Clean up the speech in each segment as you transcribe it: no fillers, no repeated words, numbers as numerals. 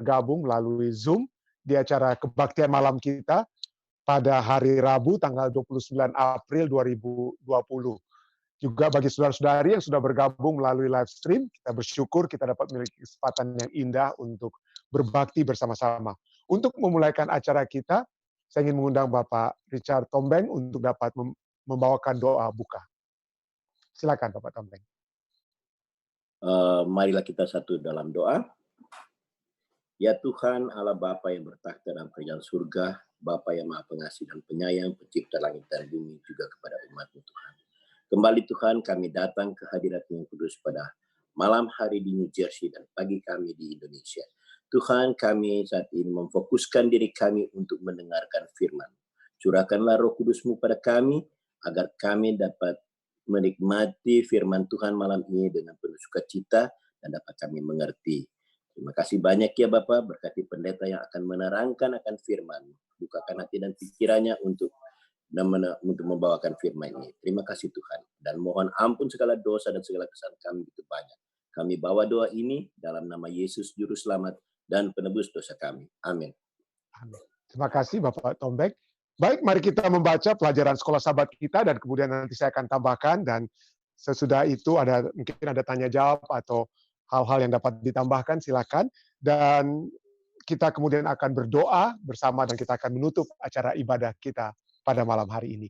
bergabung melalui Zoom di acara kebaktian malam kita pada hari Rabu tanggal 29 April 2020. Juga bagi saudara-saudari yang sudah bergabung melalui live stream, kita bersyukur kita dapat memiliki kesempatan yang indah untuk berbakti bersama-sama. Untuk memulaikan acara kita, saya ingin mengundang Bapak Richard Tombeng untuk dapat membawakan doa buka. Silakan Bapak Tombeng. Marilah kita satu dalam doa. Ya Tuhan Allah Bapa yang bertakhta dalam kerajaan surga, Bapa yang maha pengasih dan penyayang, pencipta langit dan bumi, juga kepada umat-Mu Tuhan. Kembali Tuhan, kami datang ke hadirat-Mu yang kudus pada malam hari di New Jersey dan pagi kami di Indonesia. Tuhan, kami saat ini memfokuskan diri kami untuk mendengarkan firman. Curahkanlah Roh Kudus-Mu pada kami, agar kami dapat menikmati firman Tuhan malam ini dengan penuh sukacita dan dapat kami mengerti. Terima kasih banyak ya Bapak, berkati pendeta yang akan menerangkan akan firman. Bukakan hati dan pikirannya untuk membawakan firman ini. Terima kasih Tuhan. Dan mohon ampun segala dosa dan segala kesalahan kami itu banyak. Kami bawa doa ini dalam nama Yesus Juru Selamat dan penebus dosa kami. Amin. Terima kasih Bapak Tombeng. Baik, mari kita membaca pelajaran sekolah sahabat kita dan kemudian nanti saya akan tambahkan, dan sesudah itu mungkin ada tanya jawab atau hal-hal yang dapat ditambahkan, silakan. Dan kita kemudian akan berdoa bersama dan kita akan menutup acara ibadah kita pada malam hari ini.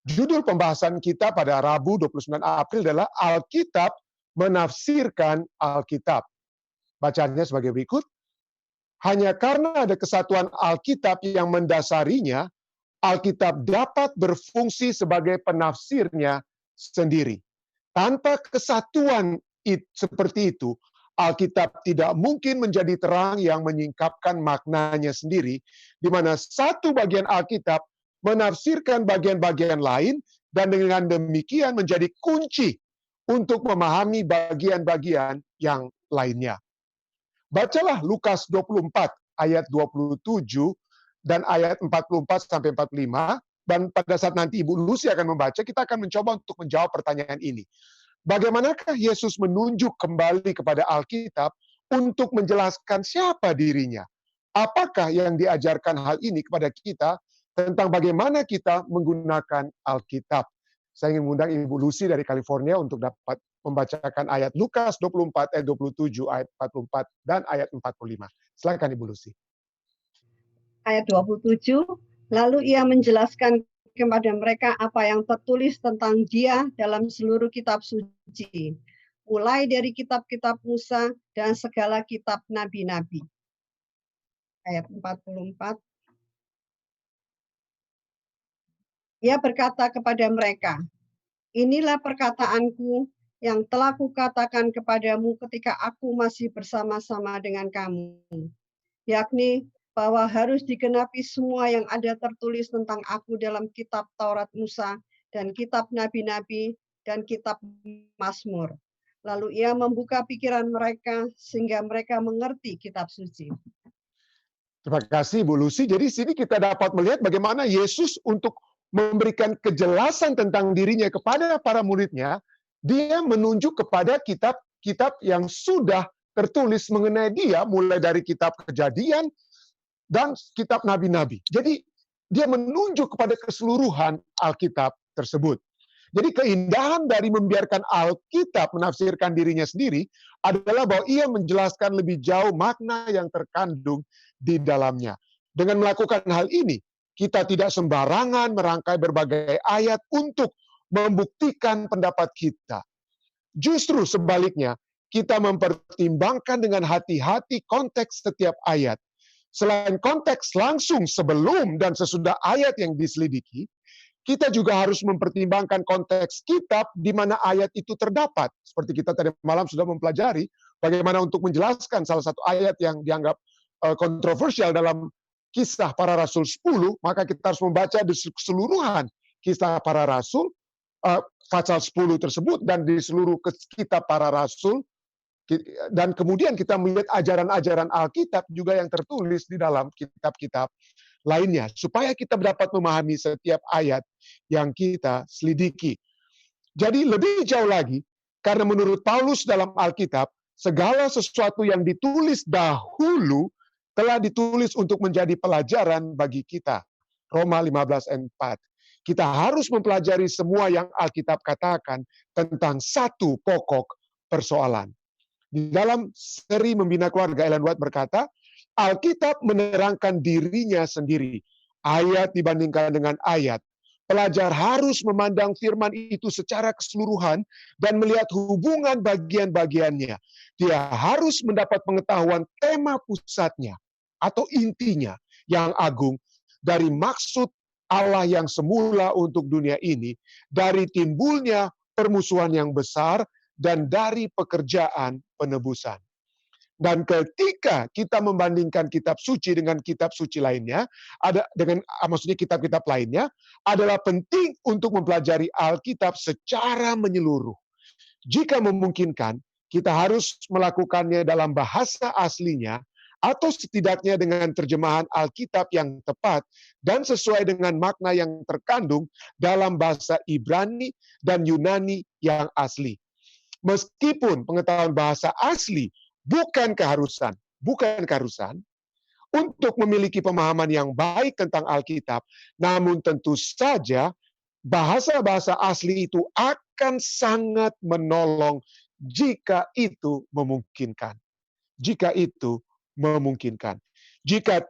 Judul pembahasan kita pada Rabu 29 April adalah Alkitab menafsirkan Alkitab. Bacaannya sebagai berikut. Hanya karena ada kesatuan Alkitab yang mendasarinya, Alkitab dapat berfungsi sebagai penafsirnya sendiri. Tanpa kesatuan seperti itu, Alkitab tidak mungkin menjadi terang yang menyingkapkan maknanya sendiri, di mana satu bagian Alkitab menafsirkan bagian-bagian lain, dan dengan demikian menjadi kunci untuk memahami bagian-bagian yang lainnya. Bacalah Lukas 24 ayat 27 dan ayat 44 sampai 45, dan pada saat nanti Ibu Lucy akan membaca, kita akan mencoba untuk menjawab pertanyaan ini. Bagaimanakah Yesus menunjuk kembali kepada Alkitab untuk menjelaskan siapa dirinya? Apakah yang diajarkan hal ini kepada kita tentang bagaimana kita menggunakan Alkitab? Saya ingin mengundang Ibu Lucy dari California untuk dapat membacakan ayat Lukas 24 ayat 27, ayat 44 dan ayat 45. Silakan Ibu Lucy. Ayat 27, lalu ia menjelaskan kepada mereka apa yang tertulis tentang dia dalam seluruh kitab suci, mulai dari kitab-kitab Musa dan segala kitab nabi-nabi. Ayat 44. Ia berkata kepada mereka, inilah perkataanku yang telah kukatakan kepadamu ketika aku masih bersama-sama dengan kamu, yakni bahwa harus digenapi semua yang ada tertulis tentang aku dalam kitab Taurat Musa dan kitab nabi-nabi dan kitab Mazmur. Lalu ia membuka pikiran mereka sehingga mereka mengerti kitab suci. Terima kasih Bu Lucy. Jadi sini kita dapat melihat bagaimana Yesus untuk memberikan kejelasan tentang dirinya kepada para muridnya, dia menunjuk kepada kitab-kitab yang sudah tertulis mengenai dia, mulai dari kitab Kejadian dan kitab nabi-nabi. Jadi dia menunjuk kepada keseluruhan Alkitab tersebut. Jadi keindahan dari membiarkan Alkitab menafsirkan dirinya sendiri adalah bahwa ia menjelaskan lebih jauh makna yang terkandung di dalamnya. Dengan melakukan hal ini, kita tidak sembarangan merangkai berbagai ayat untuk membuktikan pendapat kita. Justru sebaliknya, kita mempertimbangkan dengan hati-hati konteks setiap ayat. Selain konteks langsung sebelum dan sesudah ayat yang diselidiki, kita juga harus mempertimbangkan konteks kitab di mana ayat itu terdapat. Seperti kita tadi malam sudah mempelajari bagaimana untuk menjelaskan salah satu ayat yang dianggap kontroversial dalam Kisah Para Rasul 10, maka kita harus membaca di keseluruhan Kisah Para Rasul, pasal 10 tersebut, dan di seluruh kitab Para Rasul, dan kemudian kita melihat ajaran-ajaran Alkitab juga yang tertulis di dalam kitab-kitab lainnya, supaya kita dapat memahami setiap ayat yang kita selidiki. Jadi lebih jauh lagi, karena menurut Paulus dalam Alkitab, segala sesuatu yang ditulis dahulu telah ditulis untuk menjadi pelajaran bagi kita. Roma 15 ayat 4. Kita harus mempelajari semua yang Alkitab katakan tentang satu pokok persoalan. Di dalam seri Membina Keluarga, Ellen White berkata, Alkitab menerangkan dirinya sendiri. Ayat dibandingkan dengan ayat. Pelajar harus memandang firman itu secara keseluruhan dan melihat hubungan bagian-bagiannya. Dia harus mendapat pengetahuan tema pusatnya atau intinya yang agung dari maksud Allah yang semula untuk dunia ini, dari timbulnya permusuhan yang besar, dan dari pekerjaan penebusan. Dan ketika kita membandingkan kitab suci dengan kitab suci lainnya, maksudnya kitab-kitab lainnya, adalah penting untuk mempelajari Alkitab secara menyeluruh. Jika memungkinkan, kita harus melakukannya dalam bahasa aslinya, atau setidaknya dengan terjemahan Alkitab yang tepat dan sesuai dengan makna yang terkandung dalam bahasa Ibrani dan Yunani yang asli. Meskipun pengetahuan bahasa asli bukan keharusan untuk memiliki pemahaman yang baik tentang Alkitab, namun tentu saja bahasa-bahasa asli itu akan sangat menolong jika itu memungkinkan. Jika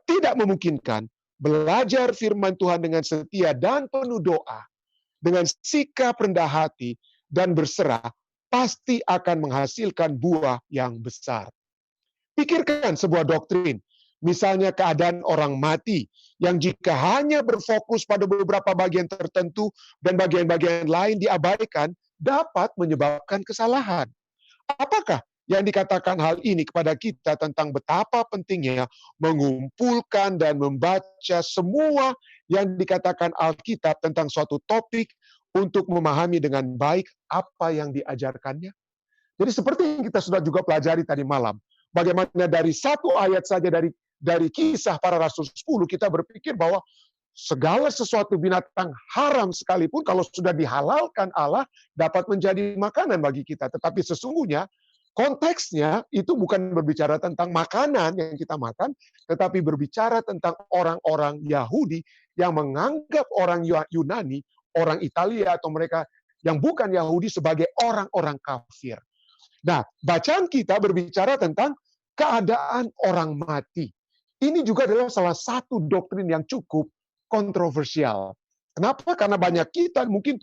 tidak memungkinkan, belajar firman Tuhan dengan setia dan penuh doa, dengan sikap rendah hati dan berserah, pasti akan menghasilkan buah yang besar. Pikirkan sebuah doktrin, misalnya keadaan orang mati, yang jika hanya berfokus pada beberapa bagian tertentu dan bagian-bagian lain diabaikan, dapat menyebabkan kesalahan. Apakah yang dikatakan hal ini kepada kita tentang betapa pentingnya mengumpulkan dan membaca semua yang dikatakan Alkitab tentang suatu topik untuk memahami dengan baik apa yang diajarkannya? Jadi seperti yang kita sudah juga pelajari tadi malam, bagaimana dari satu ayat saja dari Kisah Para Rasul 10, kita berpikir bahwa segala sesuatu binatang haram sekalipun kalau sudah dihalalkan Allah dapat menjadi makanan bagi kita. Tetapi sesungguhnya konteksnya itu bukan berbicara tentang makanan yang kita makan, tetapi berbicara tentang orang-orang Yahudi yang menganggap orang Yunani, orang Italia, atau mereka yang bukan Yahudi sebagai orang-orang kafir. Nah, bacaan kita berbicara tentang keadaan orang mati. Ini juga adalah salah satu doktrin yang cukup kontroversial. Kenapa? Karena banyak kita mungkin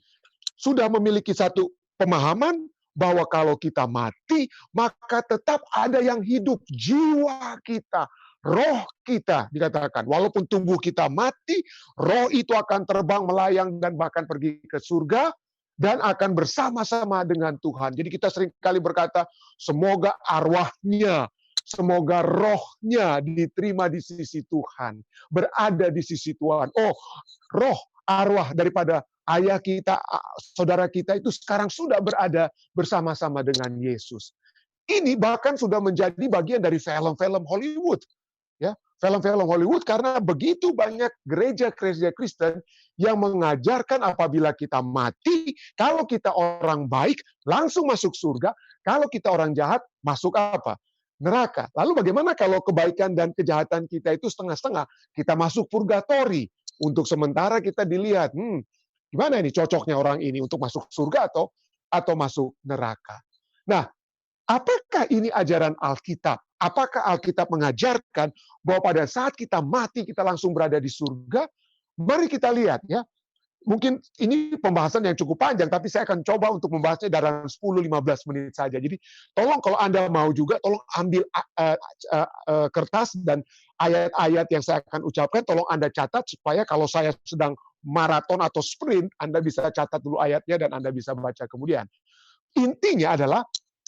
sudah memiliki satu pemahaman bahwa kalau kita mati, maka tetap ada yang hidup. Jiwa kita, roh kita, dikatakan. Walaupun tubuh kita mati, roh itu akan terbang, melayang, dan bahkan pergi ke surga, dan akan bersama-sama dengan Tuhan. Jadi kita seringkali berkata, semoga arwahnya, semoga rohnya diterima di sisi Tuhan. Berada di sisi Tuhan. Oh, roh, arwah daripada ayah kita, saudara kita itu sekarang sudah berada bersama-sama dengan Yesus. Ini bahkan sudah menjadi bagian dari film-film Hollywood. Ya, film-film Hollywood karena begitu banyak gereja-gereja Kristen yang mengajarkan apabila kita mati, kalau kita orang baik langsung masuk surga, kalau kita orang jahat masuk apa? Neraka. Lalu bagaimana kalau kebaikan dan kejahatan kita itu setengah-setengah? Kita masuk purgatori. Untuk sementara kita dilihat, gimana ini cocoknya orang ini untuk masuk surga atau masuk neraka. Nah, apakah ini ajaran Alkitab? Apakah Alkitab mengajarkan bahwa pada saat kita mati kita langsung berada di surga? Mari kita lihat ya. Mungkin ini pembahasan yang cukup panjang, tapi saya akan coba untuk membahasnya dalam 10-15 menit saja. Jadi tolong kalau Anda mau juga, tolong ambil kertas dan ayat-ayat yang saya akan ucapkan, tolong Anda catat supaya kalau saya sedang maraton atau sprint, Anda bisa catat dulu ayatnya dan Anda bisa baca kemudian. Intinya adalah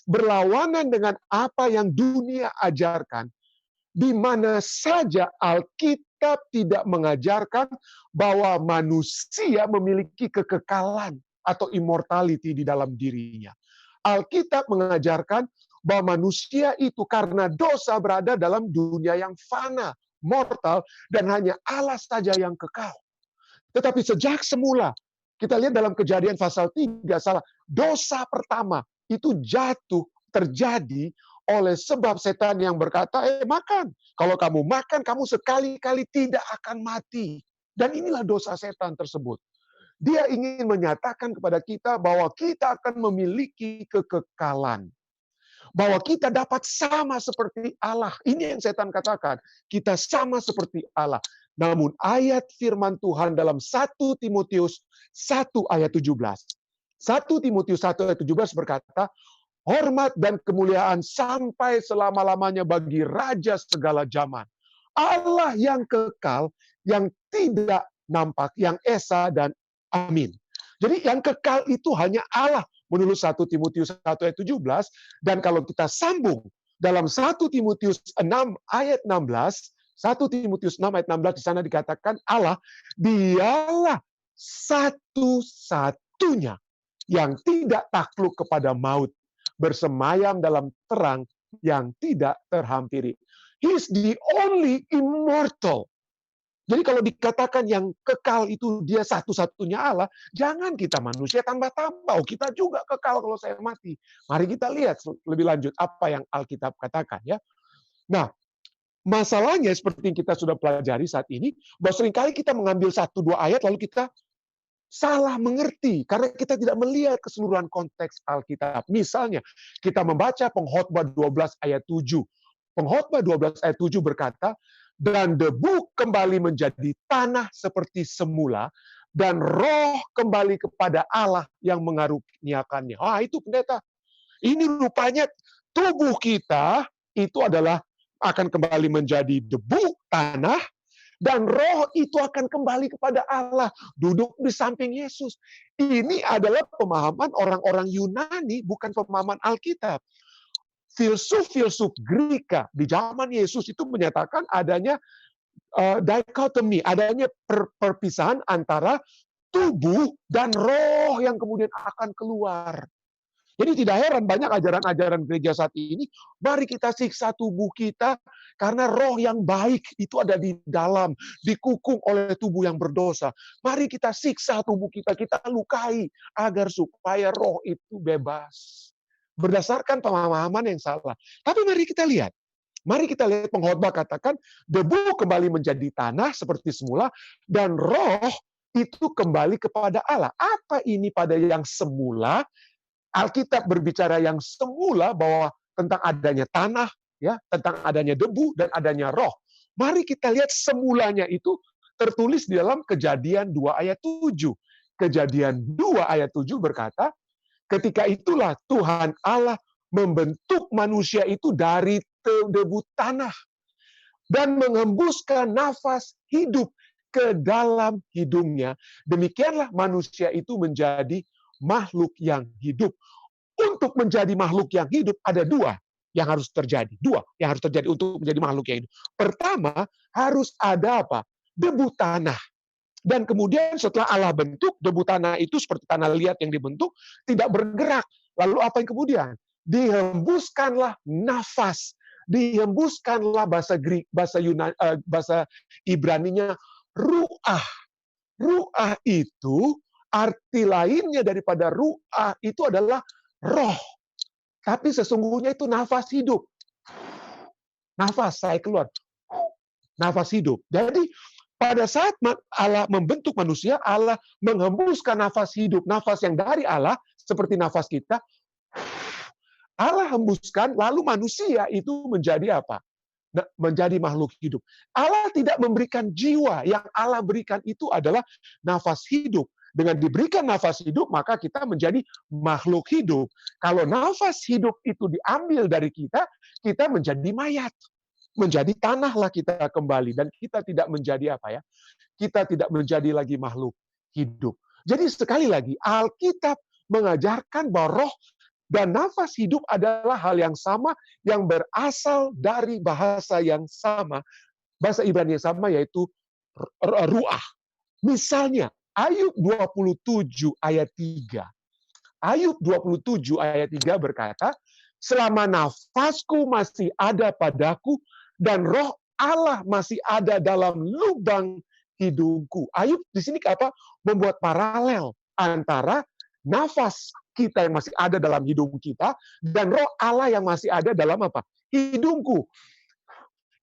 berlawanan dengan apa yang dunia ajarkan, di mana saja Alkitab tidak mengajarkan bahwa manusia memiliki kekekalan atau immortality di dalam dirinya. Alkitab mengajarkan bahwa manusia itu karena dosa berada dalam dunia yang fana, mortal, dan hanya Allah saja yang kekal. Tetapi sejak semula, kita lihat dalam Kejadian pasal 3, dosa pertama itu terjadi oleh sebab setan yang berkata, makan. Kalau kamu makan, kamu sekali-kali tidak akan mati. Dan inilah dosa setan tersebut. Dia ingin menyatakan kepada kita bahwa kita akan memiliki kekekalan. Bahwa kita dapat sama seperti Allah. Ini yang setan katakan. Kita sama seperti Allah. Namun ayat firman Tuhan dalam 1 Timotius 1 ayat 17. 1 Timotius 1 ayat 17 berkata, hormat dan kemuliaan sampai selama-lamanya bagi Raja segala zaman. Allah yang kekal, yang tidak nampak, yang esa dan amin. Jadi yang kekal itu hanya Allah. Menurut 1 Timotius 1 ayat 17, dan kalau kita sambung dalam 1 Timotius 6 ayat 16, 1 Timotius 6 ayat 16 di sana dikatakan Allah, dialah satu-satunya yang tidak takluk kepada maut, bersemayam dalam terang yang tidak terhampiri. He's the only immortal. Jadi kalau dikatakan yang kekal itu dia satu-satunya Allah, jangan kita manusia tambah-tambah. Oh, kita juga kekal kalau saya mati. Mari kita lihat lebih lanjut apa yang Alkitab katakan, ya. Nah, masalahnya seperti yang kita sudah pelajari saat ini, bahwa seringkali kita mengambil 1-2 ayat lalu kita salah mengerti karena kita tidak melihat keseluruhan konteks Alkitab. Misalnya, kita membaca Pengkhotbah 12 ayat 7. Pengkhotbah 12 ayat 7 berkata, dan debu kembali menjadi tanah seperti semula, dan roh kembali kepada Allah yang mengaruniakannya. Itu pendeta. Ini rupanya tubuh kita itu adalah akan kembali menjadi debu, tanah, dan roh itu akan kembali kepada Allah, duduk di samping Yesus. Ini adalah pemahaman orang-orang Yunani, bukan pemahaman Alkitab. Filsuf-filsuf Greka di zaman Yesus itu menyatakan adanya dikotomi, adanya perpisahan antara tubuh dan roh yang kemudian akan keluar. Jadi tidak heran banyak ajaran-ajaran gereja saat ini, mari kita siksa tubuh kita karena roh yang baik itu ada di dalam, dikukung oleh tubuh yang berdosa. Mari kita siksa tubuh kita, kita lukai agar supaya roh itu bebas. Berdasarkan pemahaman yang salah. Tapi mari kita lihat. Mari kita lihat pengkhotbah katakan, debu kembali menjadi tanah seperti semula, dan roh itu kembali kepada Allah. Apa ini pada yang semula? Alkitab berbicara yang semula bahwa tentang adanya tanah, ya, tentang adanya debu dan adanya roh. Mari kita lihat semulanya itu tertulis di dalam Kejadian 2 ayat 7. Kejadian 2 ayat 7 berkata, ketika itulah Tuhan Allah membentuk manusia itu dari debu tanah dan mengembuskan nafas hidup ke dalam hidungnya. Demikianlah manusia itu menjadi makhluk yang hidup. Untuk menjadi makhluk yang hidup ada 2 yang harus terjadi. 2 yang harus terjadi untuk menjadi makhluk yang hidup. Pertama, harus ada apa? Debu tanah. Dan kemudian setelah Allah bentuk, debu tanah itu seperti tanah liat yang dibentuk, tidak bergerak. Lalu apa yang kemudian? Dihembuskanlah nafas. Dihembuskanlah bahasa Ibraninya ruah. Ruah itu, arti lainnya daripada ruah itu adalah roh. Tapi sesungguhnya itu nafas hidup. Nafas, saya keluar. Nafas hidup. Jadi, pada saat Allah membentuk manusia, Allah menghembuskan nafas hidup, nafas yang dari Allah, seperti nafas kita. Allah hembuskan, lalu manusia itu menjadi apa? Menjadi makhluk hidup. Allah tidak memberikan jiwa, yang Allah berikan itu adalah nafas hidup. Dengan diberikan nafas hidup, maka kita menjadi makhluk hidup. Kalau nafas hidup itu diambil dari kita menjadi mayat. Menjadi tanahlah kita kembali, dan kita tidak menjadi apa ya? Kita tidak menjadi lagi makhluk hidup. Jadi sekali lagi Alkitab mengajarkan bahwa roh dan nafas hidup adalah hal yang sama, yang berasal dari bahasa yang sama, bahasa Ibrani yang sama, yaitu ruah. Misalnya Ayub 27 ayat 3. Ayub 27 ayat 3 berkata, selama nafasku masih ada padaku, dan roh Allah masih ada dalam lubang hidungku. Ayub di sini apa? Membuat paralel antara nafas kita yang masih ada dalam hidup kita, dan roh Allah yang masih ada dalam apa? Hidupku.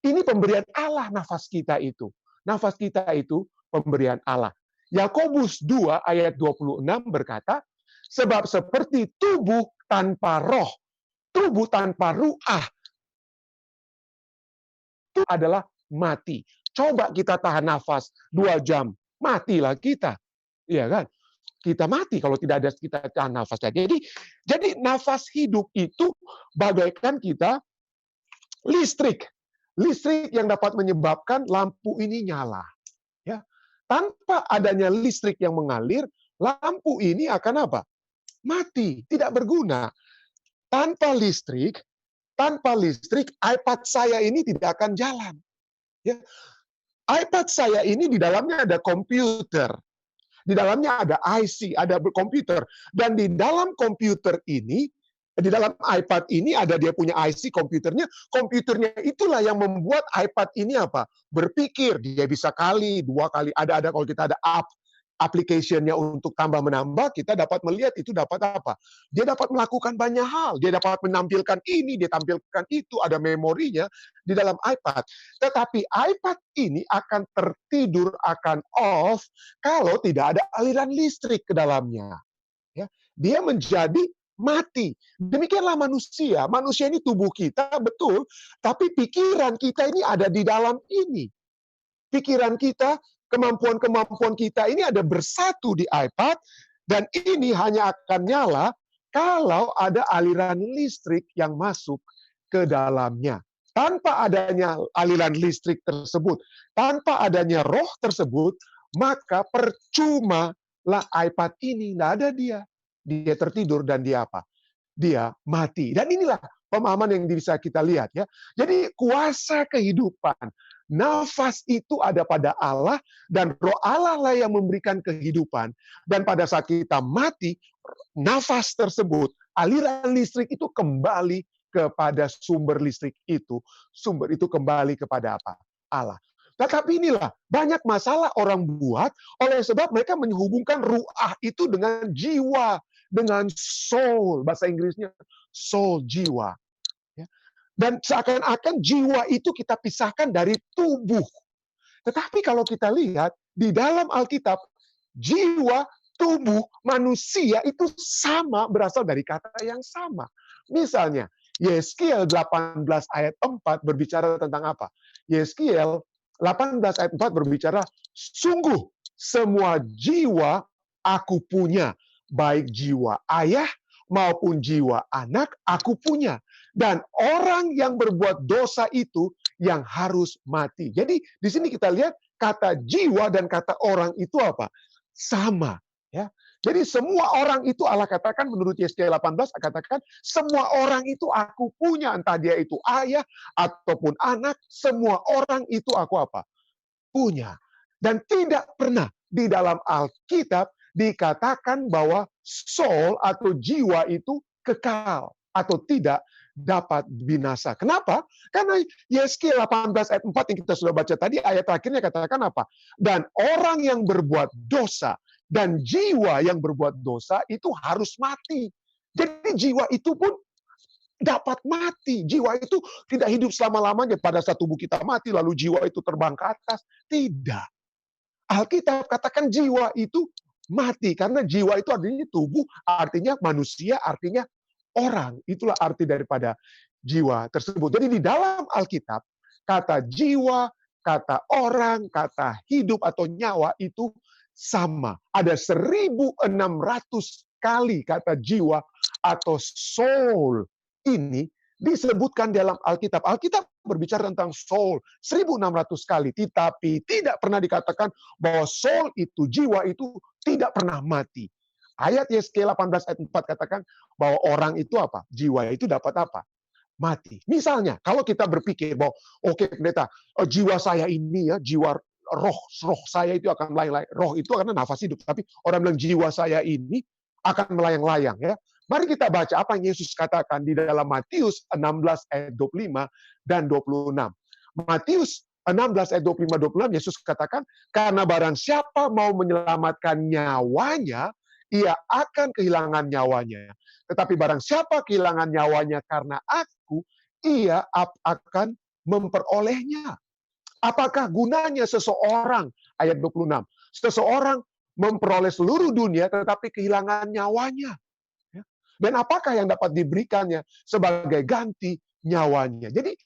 Ini pemberian Allah nafas kita itu. Nafas kita itu pemberian Allah. Yakobus 2 ayat 26 berkata, sebab seperti tubuh tanpa roh, tubuh tanpa ruah, itu adalah mati. Coba kita tahan nafas 2 jam, matilah kita. Iya kan? Kita mati kalau tidak ada kita tahan nafas. Jadi nafas hidup itu bagaikan kita listrik. Listrik yang dapat menyebabkan lampu ini nyala. Ya. Tanpa adanya listrik yang mengalir, lampu ini akan apa? Mati, tidak berguna. Tanpa listrik, iPad saya ini tidak akan jalan. Ya. iPad saya ini di dalamnya ada komputer. Di dalamnya ada IC, ada komputer. Dan di dalam komputer ini, di dalam iPad ini ada dia punya IC komputernya. Komputernya itulah yang membuat iPad ini apa? Berpikir. Dia bisa kali, 2 kali. Ada kalau kita ada application-nya untuk tambah menambah, kita dapat melihat itu dapat apa? Dia dapat melakukan banyak hal. Dia dapat menampilkan ini, dia tampilkan itu, ada memorinya di dalam iPad. Tetapi iPad ini akan tertidur, akan off kalau tidak ada aliran listrik ke dalamnya. Ya, dia menjadi mati. Demikianlah manusia. Manusia ini tubuh kita, betul, tapi pikiran kita ini ada di dalam ini. Pikiran kita, kemampuan-kemampuan kita ini ada bersatu di iPad, dan ini hanya akan nyala kalau ada aliran listrik yang masuk ke dalamnya. Tanpa adanya aliran listrik tersebut, tanpa adanya roh tersebut, maka percuma lah iPad ini, nggak ada dia. Dia tertidur dan dia apa? Dia mati. Dan inilah pemahaman yang bisa kita lihat, ya. Jadi kuasa kehidupan, nafas itu ada pada Allah, dan roh Allah lah yang memberikan kehidupan. Dan pada saat kita mati, nafas tersebut, aliran listrik itu kembali kepada sumber listrik itu. Sumber itu kembali kepada apa? Allah. Tetapi inilah banyak masalah orang buat oleh sebab mereka menghubungkan ruah itu dengan jiwa, dengan soul, bahasa Inggrisnya soul, jiwa. Dan seakan-akan jiwa itu kita pisahkan dari tubuh. Tetapi kalau kita lihat di dalam Alkitab, jiwa, tubuh, manusia itu sama, berasal dari kata yang sama. Misalnya, Yeskiel 18 ayat 4 berbicara tentang apa? Yeskiel 18 ayat 4 berbicara, sungguh semua jiwa aku punya, baik jiwa ayah maupun jiwa anak aku punya. Dan orang yang berbuat dosa itu yang harus mati. Jadi di sini kita lihat kata jiwa dan kata orang itu apa? Sama. Ya. Jadi semua orang itu Allah katakan menurut Yeskiel 18 katakan semua orang itu aku punya, entah dia itu ayah ataupun anak, semua orang itu aku apa? Punya. Dan tidak pernah di dalam Alkitab dikatakan bahwa soul atau jiwa itu kekal atau tidak dapat binasa. Kenapa? Karena Yeskiel 18 ayat 4 yang kita sudah baca tadi, ayat terakhirnya katakan apa? Dan orang yang berbuat dosa dan jiwa yang berbuat dosa itu harus mati. Jadi jiwa itu pun dapat mati. Jiwa itu tidak hidup selama-lamanya. Pada saat tubuh kita mati, lalu jiwa itu terbang ke atas. Tidak. Alkitab katakan jiwa itu mati. Karena jiwa itu artinya tubuh, artinya manusia, artinya orang. Itulah arti daripada jiwa tersebut. Jadi di dalam Alkitab, kata jiwa, kata orang, kata hidup atau nyawa itu sama. Ada 1.600 kali kata jiwa atau soul ini disebutkan dalam Alkitab. Alkitab berbicara tentang soul 1.600 kali, tetapi tidak pernah dikatakan bahwa soul itu, jiwa itu tidak pernah mati. Ayat Yeskiel 18 ayat 4 katakan bahwa orang itu apa? Jiwa itu dapat apa? Mati. Misalnya, kalau kita berpikir bahwa oke, pendeta, jiwa saya ini ya, jiwa roh saya itu akan melayang-layang. Roh itu karena nafas hidup, tapi orang bilang jiwa saya ini akan melayang-layang ya. Mari kita baca apa yang Yesus katakan di dalam Matius 16 ayat 25 dan 26. Matius 16 ayat 25-26 Yesus katakan, karena barang siapa mau menyelamatkan nyawanya, ia akan kehilangan nyawanya. Tetapi barang siapa kehilangan nyawanya karena aku, ia akan memperolehnya. Apakah gunanya seseorang, ayat 26, seseorang memperoleh seluruh dunia tetapi kehilangan nyawanya? Ya. Dan apakah yang dapat diberikannya sebagai ganti nyawanya? Jadi,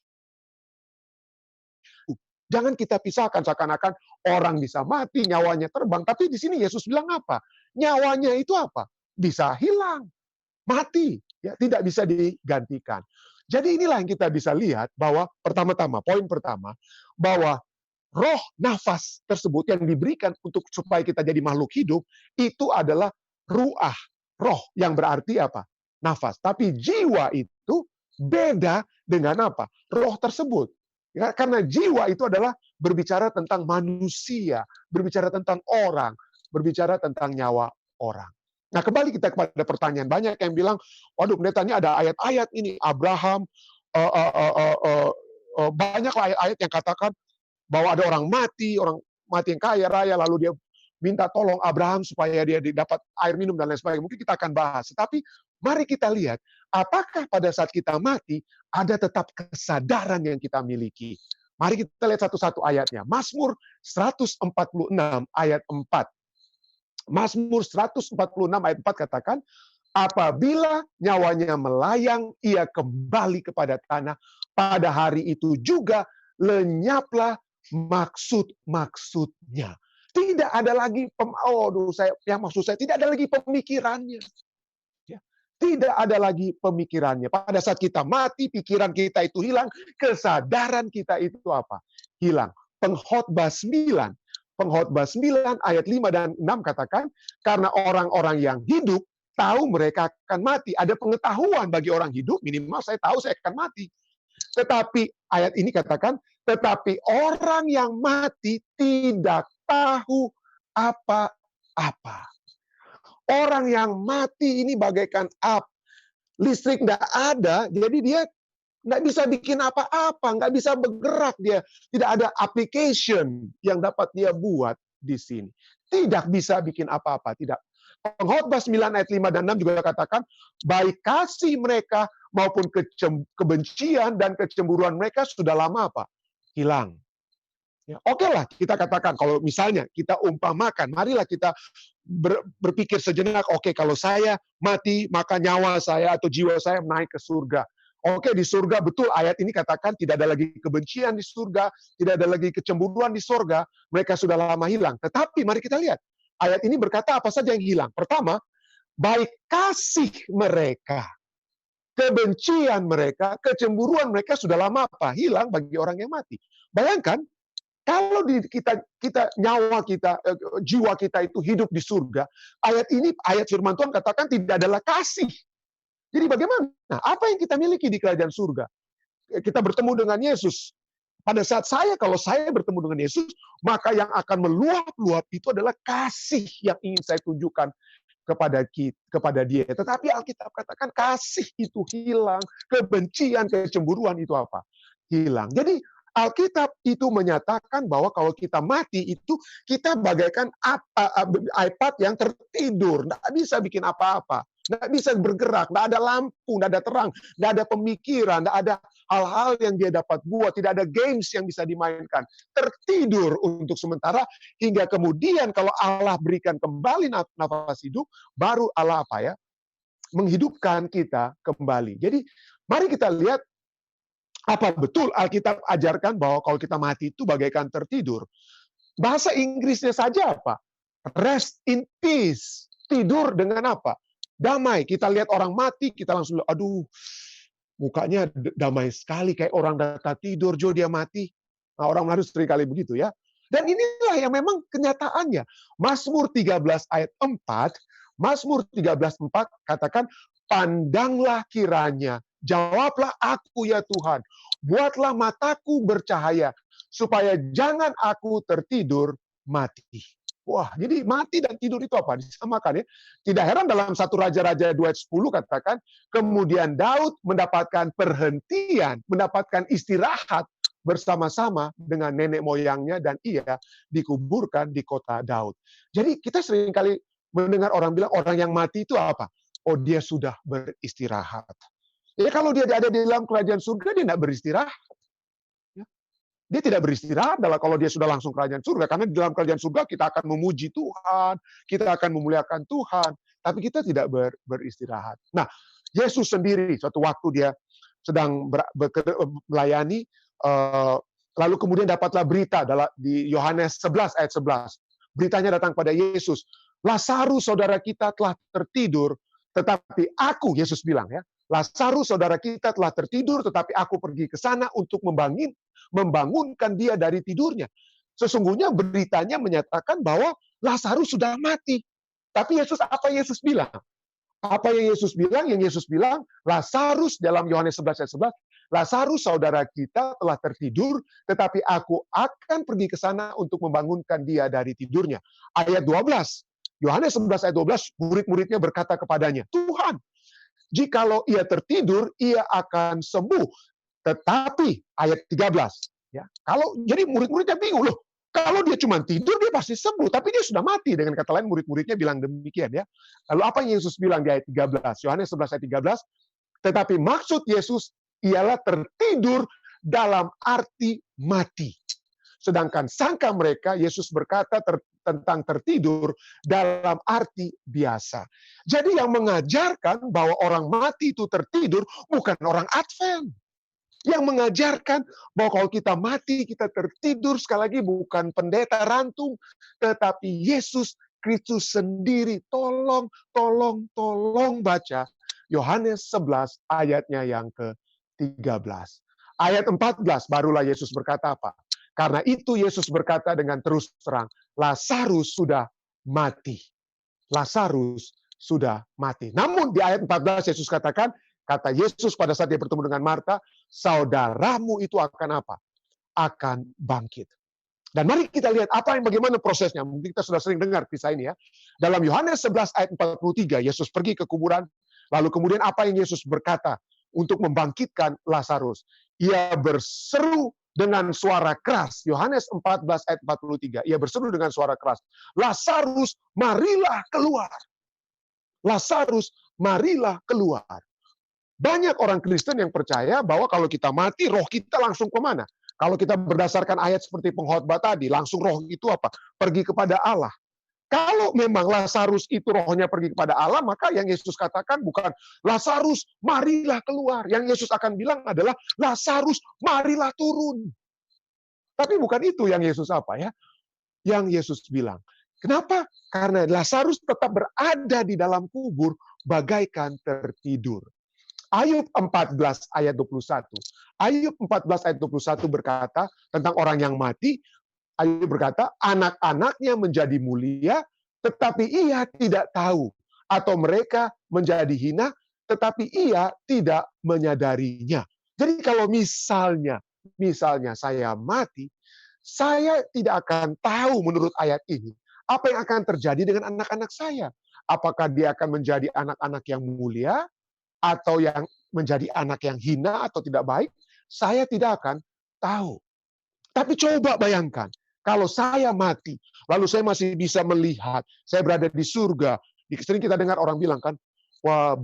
jangan kita pisahkan seakan-akan orang bisa mati, nyawanya terbang. Tapi di sini Yesus bilang apa? Nyawanya itu apa? Bisa hilang, mati, ya, tidak bisa digantikan. Jadi inilah yang kita bisa lihat bahwa pertama-tama, poin pertama, bahwa roh nafas tersebut yang diberikan untuk supaya kita jadi makhluk hidup, itu adalah ruah, roh yang berarti apa? Nafas. Tapi jiwa itu beda dengan apa? Roh tersebut. Ya, karena jiwa itu adalah berbicara tentang manusia, berbicara tentang orang, berbicara tentang nyawa orang. Nah, kembali kita kepada pertanyaan. Banyak yang bilang, waduh, pendeta, ini ada ayat-ayat ini, Abraham, banyaklah ayat-ayat yang katakan bahwa ada orang mati yang kaya raya, lalu dia minta tolong Abraham supaya dia dapat air minum dan lain sebagainya. Mungkin kita akan bahas. Tetapi mari kita lihat, apakah pada saat kita mati, ada tetap kesadaran yang kita miliki. Mari kita lihat satu-satu ayatnya. Mazmur 146 ayat 4. Mazmur 146 ayat 4 katakan, apabila nyawanya melayang, ia kembali kepada tanah. Pada hari itu juga lenyaplah maksud-maksudnya. Tidak ada lagi maksud saya tidak ada lagi pemikirannya. Ya. Tidak ada lagi pemikirannya. Pada saat kita mati, pikiran kita itu hilang, kesadaran kita itu apa? Hilang. Pengkhotbah 9 ayat 5 dan 6 katakan, karena orang-orang yang hidup tahu mereka akan mati. Ada pengetahuan bagi orang hidup, minimal saya tahu saya akan mati. Tetapi ayat ini katakan, tetapi orang yang mati tidak tahu apa-apa. Orang yang mati ini bagaikan api. Listrik nggak ada, jadi dia nggak bisa bikin apa-apa, nggak bisa bergerak dia. Tidak ada application yang dapat dia buat di sini. Tidak bisa bikin apa-apa, tidak. Pengkhotbah 9 ayat 5 dan 6 juga katakan, baik kasih mereka maupun kebencian dan kecemburuan mereka sudah lama apa? Hilang. Ya, oke lah, kita katakan, kalau misalnya kita umpamakan, marilah kita berpikir sejenak, oke, kalau saya mati, maka nyawa saya atau jiwa saya naik ke surga. Oke, di surga betul ayat ini katakan tidak ada lagi kebencian di surga, tidak ada lagi kecemburuan di surga, mereka sudah lama hilang. Tetapi mari kita lihat, ayat ini berkata apa saja yang hilang. Pertama, baik kasih mereka, kebencian mereka, kecemburuan mereka sudah lama apa? Hilang bagi orang yang mati. Bayangkan, kalau nyawa kita, jiwa kita itu hidup di surga, ayat firman Tuhan katakan tidak adalah kasih. Jadi bagaimana? Nah, apa yang kita miliki di kerajaan surga? Kita bertemu dengan Yesus. Pada saat kalau saya bertemu dengan Yesus, maka yang akan meluap-luap itu adalah kasih yang ingin saya tunjukkan kepada dia. Tetapi Alkitab katakan kasih itu hilang, kebencian, kecemburuan itu apa? Hilang. Jadi Alkitab itu menyatakan bahwa kalau kita mati itu kita bagaikan iPad yang tertidur, nggak bisa bikin apa-apa, nggak bisa bergerak, nggak ada lampu, nggak ada terang, nggak ada pemikiran, nggak ada hal-hal yang dia dapat buat, tidak ada games yang bisa dimainkan, tertidur untuk sementara hingga kemudian kalau Allah berikan kembali nafas hidup, baru Allah menghidupkan kita kembali. Jadi mari kita lihat. Apa betul Alkitab ajarkan bahwa kalau kita mati itu bagaikan tertidur? Bahasa Inggrisnya saja apa? Rest in peace. Tidur dengan apa? Damai. Kita lihat orang mati, kita langsung, aduh, mukanya damai sekali. Kayak orang datang tidur, dia mati. Nah, orang harus seringkali begitu ya. Dan inilah yang memang kenyataannya. Mazmur 13 ayat 4, Mazmur 13:4 katakan, pandanglah kiranya, jawablah aku ya Tuhan, buatlah mataku bercahaya, supaya jangan aku tertidur mati. Wah, jadi mati dan tidur itu apa? Disamakan ya. Tidak heran dalam 1 Raja-Raja 2 ayat 10 katakan, kemudian Daud mendapatkan perhentian, mendapatkan istirahat bersama-sama dengan nenek moyangnya dan ia dikuburkan di kota Daud. Jadi kita seringkali mendengar orang bilang orang yang mati itu apa? Oh, dia sudah beristirahat. Ya kalau dia ada di dalam kerajaan surga, dia tidak beristirahat. Ya. Dia tidak beristirahat adalah kalau dia sudah langsung kerajaan surga. Karena di dalam kerajaan surga kita akan memuji Tuhan, kita akan memuliakan Tuhan, tapi kita tidak beristirahat. Nah, Yesus sendiri suatu waktu dia sedang melayani, lalu kemudian dapatlah berita di Yohanes 11 ayat 11. Beritanya datang pada Yesus. Lazarus saudara kita telah tertidur, tetapi aku, Yesus bilang ya, Lazarus saudara kita telah tertidur, tetapi aku pergi ke sana untuk membangunkan dia dari tidurnya. Sesungguhnya beritanya menyatakan bahwa Lazarus sudah mati. Tapi apa Yesus bilang? Apa yang Yesus bilang? Yang Yesus bilang, Lazarus dalam Yohanes 11 ayat 11, Lazarus saudara kita telah tertidur, tetapi aku akan pergi ke sana untuk membangunkan dia dari tidurnya. Ayat 12, Yohanes 11 ayat 12, murid-muridnya berkata kepadanya, Tuhan, jikalau ia tertidur, ia akan sembuh. Tetapi, ayat 13, ya, jadi murid-muridnya bingung, loh, kalau dia cuma tidur, dia pasti sembuh. Tapi dia sudah mati. Dengan kata lain, murid-muridnya bilang demikian. Ya. Lalu apa yang Yesus bilang di ayat 13? Yohanes 11 ayat 13. Tetapi maksud Yesus ialah tertidur dalam arti mati. Sedangkan sangka mereka, Yesus berkata tentang tertidur dalam arti biasa. Jadi yang mengajarkan bahwa orang mati itu tertidur bukan orang Advent. Yang mengajarkan bahwa kalau kita mati, kita tertidur, sekali lagi bukan pendeta rantum, tetapi Yesus Kristus sendiri. Tolong baca Yohanes 11 ayatnya yang ke-13. Ayat 14, barulah Yesus berkata apa? Karena itu Yesus berkata dengan terus terang, Lazarus sudah mati. Lazarus sudah mati. Namun di ayat 14 Yesus katakan, kata Yesus pada saat dia bertemu dengan Marta, saudaramu itu akan apa? Akan bangkit. Dan mari kita lihat bagaimana prosesnya. Mungkin kita sudah sering dengar kisah ini ya. Dalam Yohanes 11 ayat 43, Yesus pergi ke kuburan. Lalu kemudian apa yang Yesus berkata untuk membangkitkan Lazarus? Ia berseru dengan suara keras. Yohanes 14 ayat 43. Ia berseru dengan suara keras. Lazarus, marilah keluar. Lazarus, marilah keluar. Banyak orang Kristen yang percaya bahwa kalau kita mati, roh kita langsung kemana? Kalau kita berdasarkan ayat seperti pengkhotbah tadi, langsung roh itu apa? Pergi kepada Allah. Kalau memang Lazarus itu rohnya pergi kepada Allah, maka yang Yesus katakan bukan Lazarus, marilah keluar. Yang Yesus akan bilang adalah Lazarus, marilah turun. Tapi bukan itu yang Yesus apa ya? Yang Yesus bilang. Kenapa? Karena Lazarus tetap berada di dalam kubur bagaikan tertidur. Ayub 14 ayat 21. Ayub 14 ayat 21 berkata tentang orang yang mati. Ayub berkata, anak-anaknya menjadi mulia, tetapi ia tidak tahu. Atau mereka menjadi hina, tetapi ia tidak menyadarinya. Jadi kalau misalnya saya mati, saya tidak akan tahu menurut ayat ini, apa yang akan terjadi dengan anak-anak saya. Apakah dia akan menjadi anak-anak yang mulia, atau yang menjadi anak yang hina atau tidak baik, saya tidak akan tahu. Tapi coba bayangkan, kalau saya mati, lalu saya masih bisa melihat, saya berada di surga. Sering kita dengar orang bilang kan, wah,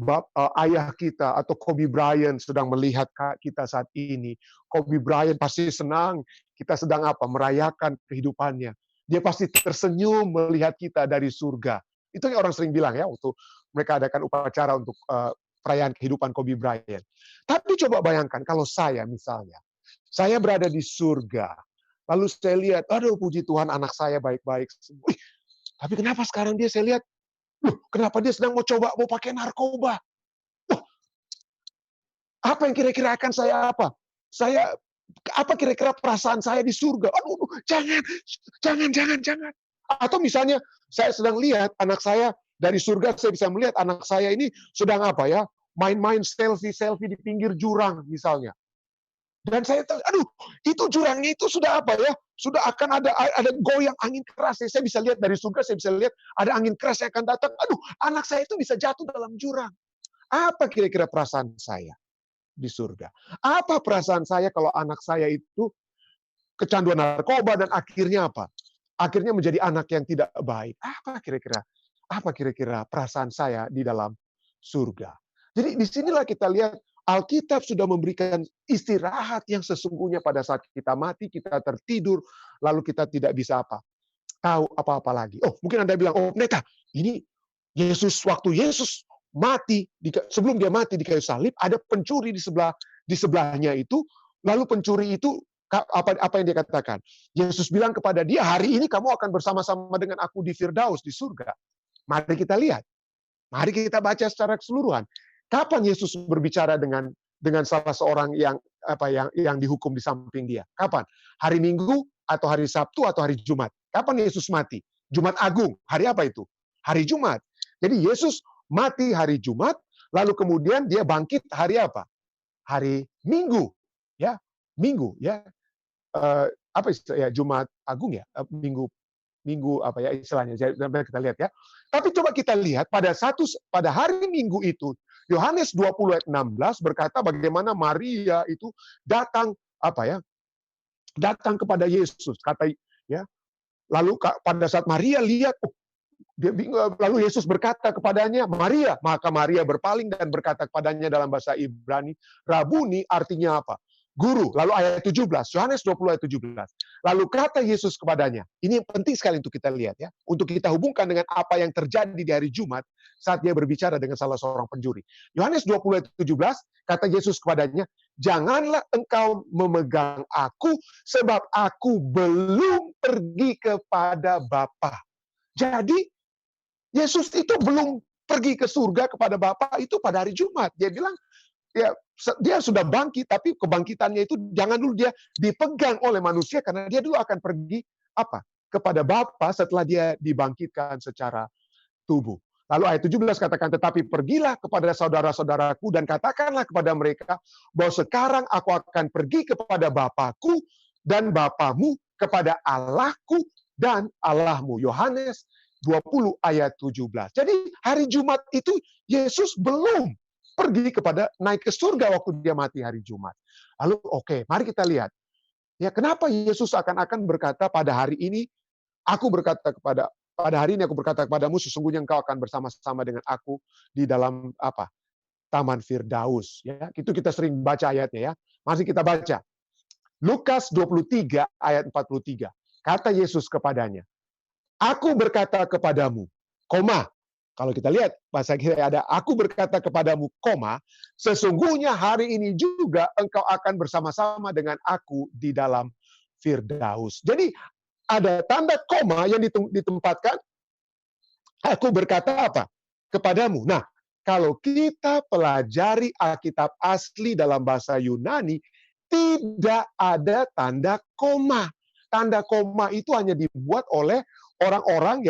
ayah kita atau Kobe Bryant sedang melihat kita saat ini. Kobe Bryant pasti senang, kita sedang apa? Merayakan kehidupannya. Dia pasti tersenyum melihat kita dari surga. Itu yang orang sering bilang ya, waktu mereka adakan upacara untuk perayaan kehidupan Kobe Bryant. Tapi coba bayangkan kalau saya misalnya, saya berada di surga, lalu saya lihat, aduh puji Tuhan anak saya baik-baik. Tapi kenapa sekarang saya lihat, kenapa dia sedang mau pakai narkoba? Apa yang kira-kira akan saya apa? Apa kira-kira perasaan saya di surga? Aduh, jangan. Atau misalnya saya sedang lihat anak saya dari surga, saya bisa melihat anak saya ini sedang apa ya? Main-main selfie di pinggir jurang misalnya. Dan saya tahu, aduh, itu jurangnya itu sudah apa ya? Sudah akan ada goyang angin keras. Saya bisa lihat dari surga, saya bisa lihat ada angin keras yang akan datang. Aduh, anak saya itu bisa jatuh dalam jurang. Apa kira-kira perasaan saya di surga? Apa perasaan saya kalau anak saya itu kecanduan narkoba dan akhirnya apa? Akhirnya menjadi anak yang tidak baik. Apa kira-kira Apa kira-kira perasaan saya di dalam surga? Jadi disinilah kita lihat Alkitab sudah memberikan istirahat yang sesungguhnya pada saat kita mati, kita tertidur, lalu kita tidak bisa tahu apa-apa lagi. Oh, mungkin Anda bilang, oh pendeta, ini waktu Yesus mati, sebelum dia mati di kayu salib, ada pencuri di sebelahnya itu, lalu pencuri itu apa yang dia katakan? Yesus bilang kepada dia, hari ini kamu akan bersama-sama dengan aku di Firdaus, di surga. Mari kita lihat. Mari kita baca secara keseluruhan. Kapan Yesus berbicara dengan salah seorang yang dihukum di samping dia? Kapan? Hari Minggu atau hari Sabtu atau hari Jumat? Kapan Yesus mati? Jumat Agung. Hari apa itu? Hari Jumat. Jadi Yesus mati hari Jumat, lalu kemudian dia bangkit hari apa? Hari Minggu. Ya, Minggu ya. Apa ya, Jumat Agung ya? Minggu apa ya istilahnya, kita lihat ya. Tapi coba kita lihat pada hari Minggu itu, Yohanes 20 ayat 16 berkata bagaimana Maria itu datang datang kepada Yesus, kata ya. Lalu pada saat Maria lihat, lalu Yesus berkata kepadanya, Maria, maka Maria berpaling dan berkata kepadanya dalam bahasa Ibrani, Rabuni artinya apa? Guru. Lalu ayat 17, Yohanes 20 ayat 17. Lalu kata Yesus kepadanya, ini yang penting sekali untuk kita lihat ya, untuk kita hubungkan dengan apa yang terjadi di hari Jumat saat dia berbicara dengan salah seorang pencuri. Yohanes 20 ayat 17, kata Yesus kepadanya, janganlah engkau memegang aku, sebab aku belum pergi kepada Bapa. Jadi, Yesus itu belum pergi ke surga kepada Bapa itu pada hari Jumat. Dia bilang, ya, dia sudah bangkit, tapi kebangkitannya itu jangan dulu dia dipegang oleh manusia, karena dia dulu akan pergi kepada Bapa setelah dia dibangkitkan secara tubuh. Lalu ayat 17 katakan, tetapi pergilah kepada saudara-saudaraku dan katakanlah kepada mereka bahwa sekarang aku akan pergi kepada Bapakku dan Bapamu, kepada Allahku dan Allahmu. Yohanes 20 ayat 17. Jadi hari Jumat itu Yesus belum pergi naik ke surga waktu dia mati hari Jumat. Lalu mari kita lihat. Ya, kenapa Yesus akan berkata pada hari ini aku berkata kepadamu sesungguhnya engkau akan bersama-sama dengan aku di dalam Taman Firdaus, ya. Itu kita sering baca ayatnya ya. Mari kita baca. Lukas 23 ayat 43. Kata Yesus kepadanya, aku berkata kepadamu, kalau kita lihat bahasa kita ada, aku berkata kepadamu, sesungguhnya hari ini juga engkau akan bersama-sama dengan aku di dalam Firdaus. Jadi ada tanda koma yang ditempatkan, aku berkata apa? Kepadamu. Nah, kalau kita pelajari Alkitab asli dalam bahasa Yunani, tidak ada tanda koma. Tanda koma itu hanya dibuat oleh orang-orang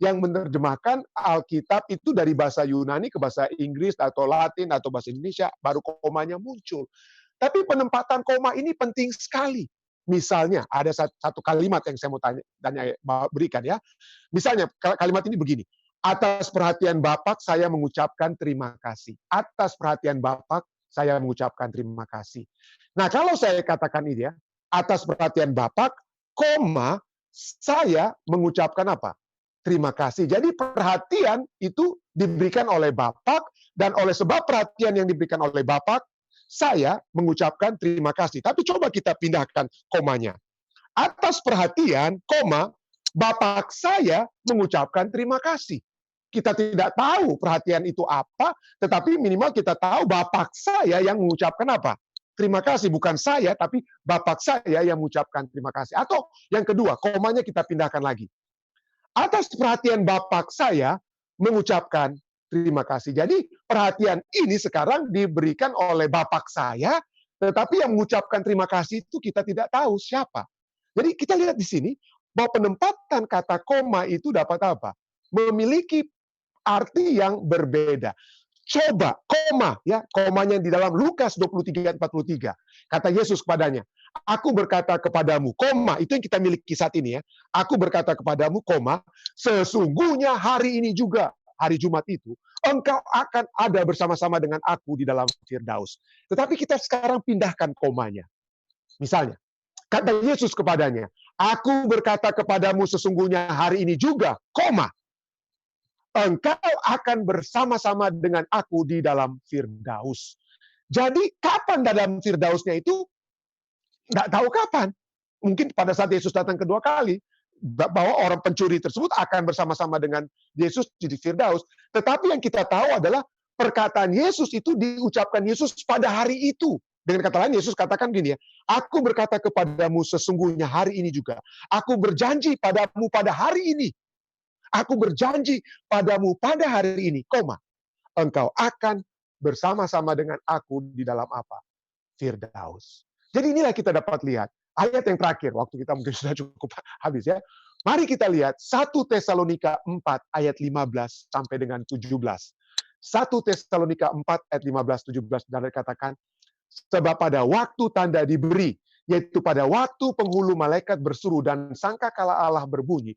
yang menerjemahkan Alkitab itu dari bahasa Yunani ke bahasa Inggris atau Latin atau bahasa Indonesia, baru komanya muncul. Tapi penempatan koma ini penting sekali. Misalnya, ada satu kalimat yang saya mau berikan ya. Misalnya, kalimat ini begini. Atas perhatian Bapak, saya mengucapkan terima kasih. Atas perhatian Bapak, saya mengucapkan terima kasih. Nah, kalau saya katakan ini ya, atas perhatian Bapak, saya mengucapkan apa? Terima kasih. Jadi perhatian itu diberikan oleh Bapak, dan oleh sebab perhatian yang diberikan oleh Bapak, saya mengucapkan terima kasih. Tapi coba kita pindahkan komanya. Atas perhatian, Bapak saya mengucapkan terima kasih. Kita tidak tahu perhatian itu apa, tetapi minimal kita tahu Bapak saya yang mengucapkan apa? Terima kasih, bukan saya, tapi Bapak saya yang mengucapkan terima kasih. Atau yang kedua, komanya kita pindahkan lagi. Atas perhatian Bapak saya mengucapkan terima kasih. Jadi perhatian ini sekarang diberikan oleh Bapak saya, tetapi yang mengucapkan terima kasih itu kita tidak tahu siapa. Jadi kita lihat di sini bahwa penempatan kata koma itu dapat apa? Memiliki arti yang berbeda. Coba komanya di dalam Lukas 23 ayat 43. Kata Yesus kepadanya, aku berkata kepadamu, itu yang kita miliki saat ini ya. Aku berkata kepadamu, sesungguhnya hari ini juga, hari Jumat itu, engkau akan ada bersama-sama dengan aku di dalam Firdaus. Tetapi kita sekarang pindahkan komanya. Misalnya, kata Yesus kepadanya, aku berkata kepadamu sesungguhnya hari ini juga, engkau akan bersama-sama dengan aku di dalam Firdaus. Jadi kapan dalam Firdausnya itu? Nggak tahu kapan. Mungkin pada saat Yesus datang kedua kali, bahwa orang pencuri tersebut akan bersama-sama dengan Yesus di Firdaus. Tetapi yang kita tahu adalah perkataan Yesus itu diucapkan Yesus pada hari itu. Dengan kata lain, Yesus katakan gini ya, aku berkata kepadamu sesungguhnya hari ini juga. Aku berjanji padamu pada hari ini. Aku berjanji padamu pada hari ini, engkau akan bersama-sama dengan aku di dalam apa? Firdaus. Jadi inilah kita dapat lihat. Ayat yang terakhir, waktu kita mungkin sudah cukup habis ya. Mari kita lihat 1 Tesalonika 4 ayat 15 sampai dengan 17. 1 Tesalonika 4 ayat 15-17 dan dikatakan, sebab pada waktu tanda diberi, yaitu pada waktu penghulu malaikat berseru dan sangkakala Allah berbunyi,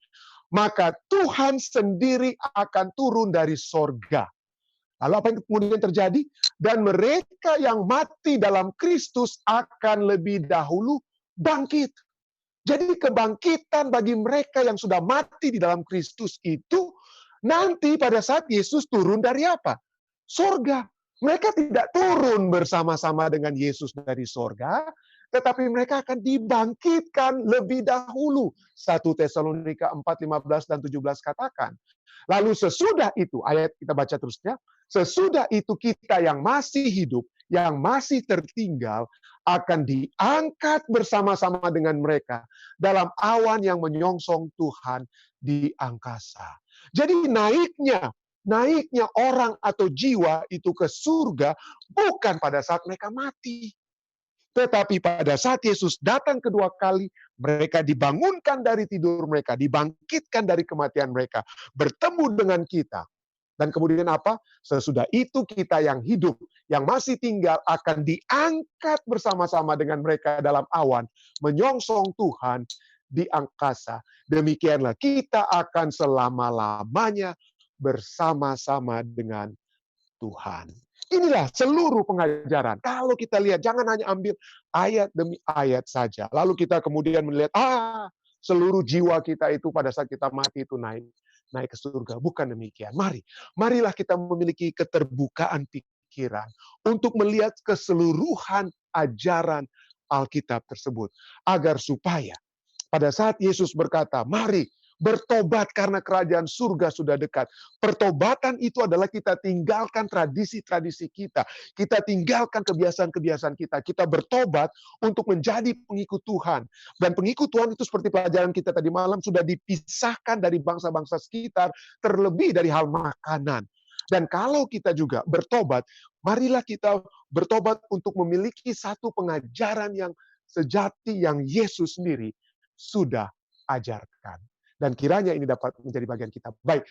maka Tuhan sendiri akan turun dari sorga. Lalu apa yang kemudian terjadi? Dan mereka yang mati dalam Kristus akan lebih dahulu bangkit. Jadi kebangkitan bagi mereka yang sudah mati di dalam Kristus itu nanti pada saat Yesus turun dari apa? Sorga. Mereka tidak turun bersama-sama dengan Yesus dari sorga, tetapi mereka akan dibangkitkan lebih dahulu. 1 Tesalonika 4, 15 dan 17 katakan. Lalu sesudah itu, ayat kita baca terusnya, sesudah itu kita yang masih hidup, yang masih tertinggal, akan diangkat bersama-sama dengan mereka dalam awan yang menyongsong Tuhan di angkasa. Jadi naiknya orang atau jiwa itu ke surga bukan pada saat mereka mati. Tetapi pada saat Yesus datang kedua kali, mereka dibangunkan dari tidur mereka, dibangkitkan dari kematian mereka, bertemu dengan kita. Dan kemudian apa? Sesudah itu kita yang hidup, yang masih tinggal akan diangkat bersama-sama dengan mereka dalam awan, menyongsong Tuhan di angkasa. Demikianlah kita akan selama-lamanya bersama-sama dengan Tuhan. Inilah seluruh pengajaran. Kalau kita lihat, jangan hanya ambil ayat demi ayat saja. Lalu kita kemudian melihat, seluruh jiwa kita itu pada saat kita mati itu naik ke surga. Bukan demikian. Marilah kita memiliki keterbukaan pikiran untuk melihat keseluruhan ajaran Alkitab tersebut. Agar supaya pada saat Yesus berkata, mari bertobat karena kerajaan surga sudah dekat. Pertobatan itu adalah kita tinggalkan tradisi-tradisi kita. Kita tinggalkan kebiasaan-kebiasaan kita. Kita bertobat untuk menjadi pengikut Tuhan. Dan pengikut Tuhan itu seperti pelajaran kita tadi malam sudah dipisahkan dari bangsa-bangsa sekitar, terlebih dari hal makanan. Dan kalau kita juga bertobat, marilah kita bertobat untuk memiliki satu pengajaran yang sejati yang Yesus sendiri sudah ajarkan. Dan kiranya ini dapat menjadi bagian kita. Baik,